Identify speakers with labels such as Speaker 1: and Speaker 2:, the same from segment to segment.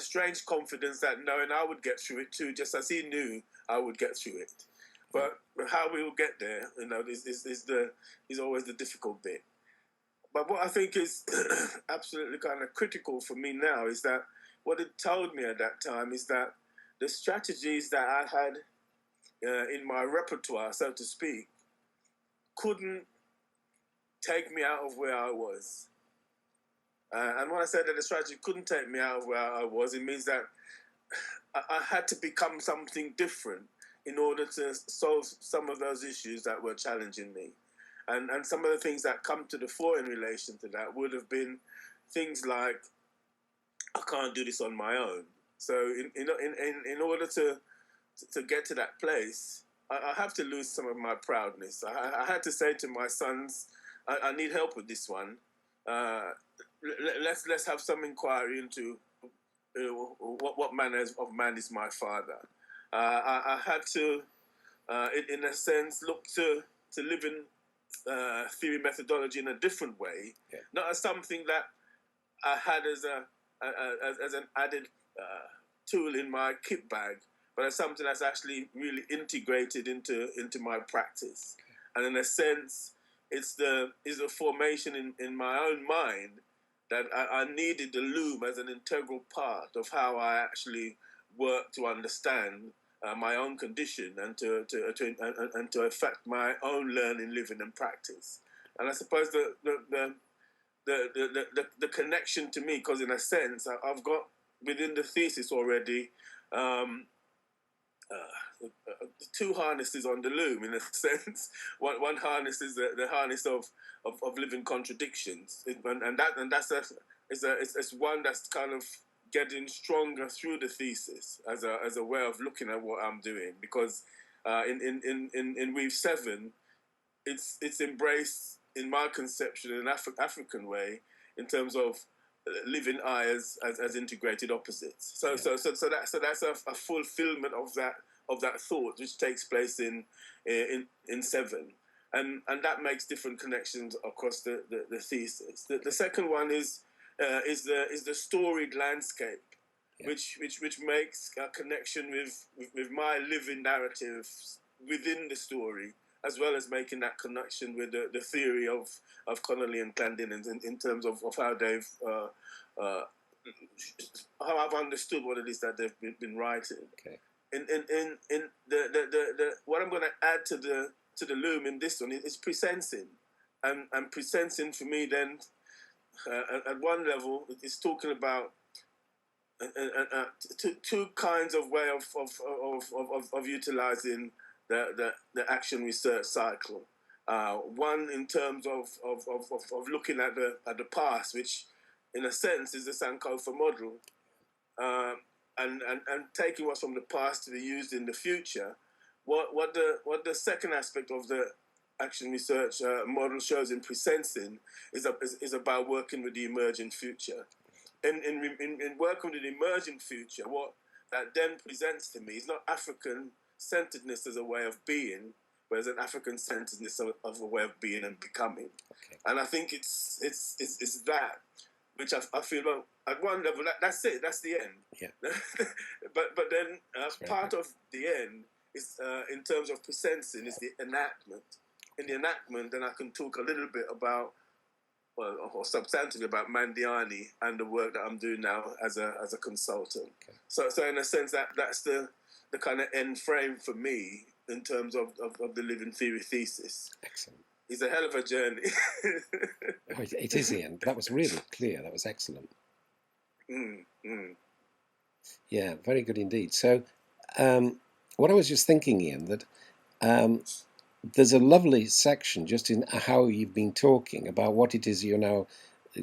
Speaker 1: strange confidence that knowing I would get through it too, just as he knew I would get through it. But how we will get there, is always the difficult bit. But what I think is absolutely kind of critical for me now is that what it told me at that time is that the strategies that I had in my repertoire, so to speak, couldn't take me out of where I was. And when I said that the strategy couldn't take me out of where I was, it means that I had to become something different in order to solve some of those issues that were challenging me. And some of the things that come to the fore in relation to that would have been things like, I can't do this on my own. So in order to get to that place, I have to lose some of my proudness. I had to say to my sons, I need help with this one. Let's have some inquiry into what manner of man is my father. I had to, in a sense, look to living theory methodology in a different way, not as something that I had as an added tool in my kit bag, but as something that's actually really integrated into my practice. And in a sense, it's the formation in my own mind that I needed the loom as an integral part of how I actually work to understand my own condition and to affect my own learning, living, and practice. And I suppose the connection to me, because in a sense I've got within the thesis already two harnesses on the loom, in a sense. One harness is the harness of living contradictions, and it's one that's kind of getting stronger through the thesis as a way of looking at what I'm doing, because in Weave 7, it's embraced in my conception in an African way in terms of living I as integrated opposites. So that's a fulfillment of that thought, which takes place in 7, and that makes different connections across the thesis. The second one is the storied landscape, which makes a connection with my living narratives within the story, as well as making that connection with the theory of Connolly and Clandin in terms of how they've how I've understood what it is that they've been writing.
Speaker 2: Okay.
Speaker 1: In the what I'm going to add to the loom in this one is presensing, and presensing for me then at one level is talking about two kinds of way of utilizing the action research cycle. One in terms of looking at the past, which in a sense is the Sankofa model, and taking what's from the past to be used in the future. What the second aspect of the action research model shows in presensing is about working with the emerging future. In working with the emerging future, what that then presents to me is not African-centeredness as a way of being, but as an African-centeredness of a way of being and becoming.
Speaker 2: Okay.
Speaker 1: And I think it's that which I feel, well, at one level, that's it, that's the end.
Speaker 2: Yeah.
Speaker 1: but then part of the end is, in terms of presensing, is the enactment. In the enactment, then I can talk a little bit about, or substantively about Mandiani and the work that I'm doing now as a consultant.
Speaker 2: Okay.
Speaker 1: So in a sense, that's the kind of end frame for me in terms of the living theory thesis.
Speaker 2: Excellent.
Speaker 1: It's a hell of a journey.
Speaker 2: It is, Ian. That was really clear. That was excellent. Yeah, very good indeed. So what I was just thinking, Ian, that there's a lovely section just in how you've been talking about what it is you're now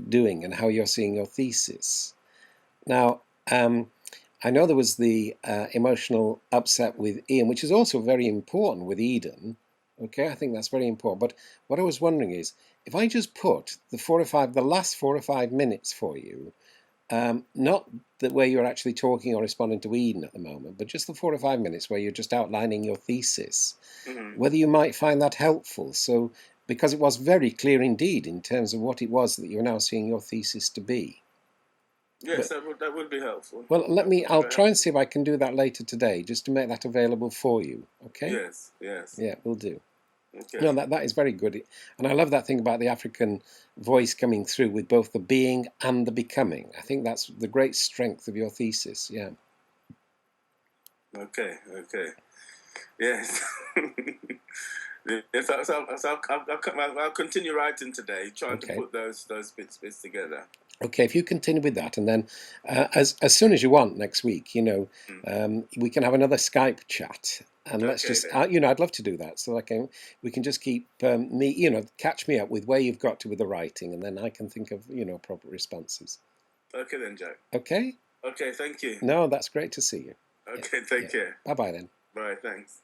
Speaker 2: doing and how you're seeing your thesis. Now, I know there was the emotional upset with Ian, which is also very important with Eden. Okay, I think that's very important. But what I was wondering is, if I just put the last 4 or 5 minutes for you, not the way you're actually talking or responding to Eden at the moment, but just the 4 or 5 minutes where you're just outlining your thesis, whether you might find that helpful. So, because it was very clear indeed in terms of what it was that you're now seeing your thesis to be.
Speaker 1: Yes,
Speaker 2: But,
Speaker 1: that would be helpful.
Speaker 2: well,
Speaker 1: That would be
Speaker 2: I'll
Speaker 1: very
Speaker 2: try and
Speaker 1: helpful.
Speaker 2: see if I can do that later today, just to make that available for you. Okay?
Speaker 1: Yes, yes.
Speaker 2: Yeah, we'll do. No,
Speaker 1: Okay.
Speaker 2: that is very good. And I love that thing about the African voice coming through with both the being and the becoming. I think that's the great strength of your thesis. Yeah.
Speaker 1: Okay. Okay. Yes. Yes. I'll continue writing today, trying to
Speaker 2: Okay.
Speaker 1: put those bits together.
Speaker 2: Okay, if you continue with that, and then as soon as you want next week, we can have another Skype chat, and let's
Speaker 1: Okay
Speaker 2: just,
Speaker 1: then.
Speaker 2: I'd love to do that, so we can just keep catch me up with where you've got to with the writing, and then I can think of appropriate responses.
Speaker 1: Okay then, Jack.
Speaker 2: Okay.
Speaker 1: Okay. Thank you.
Speaker 2: No, that's great to see you.
Speaker 1: Okay.
Speaker 2: Yeah.
Speaker 1: Take care.
Speaker 2: Bye bye then.
Speaker 1: Bye. Thanks.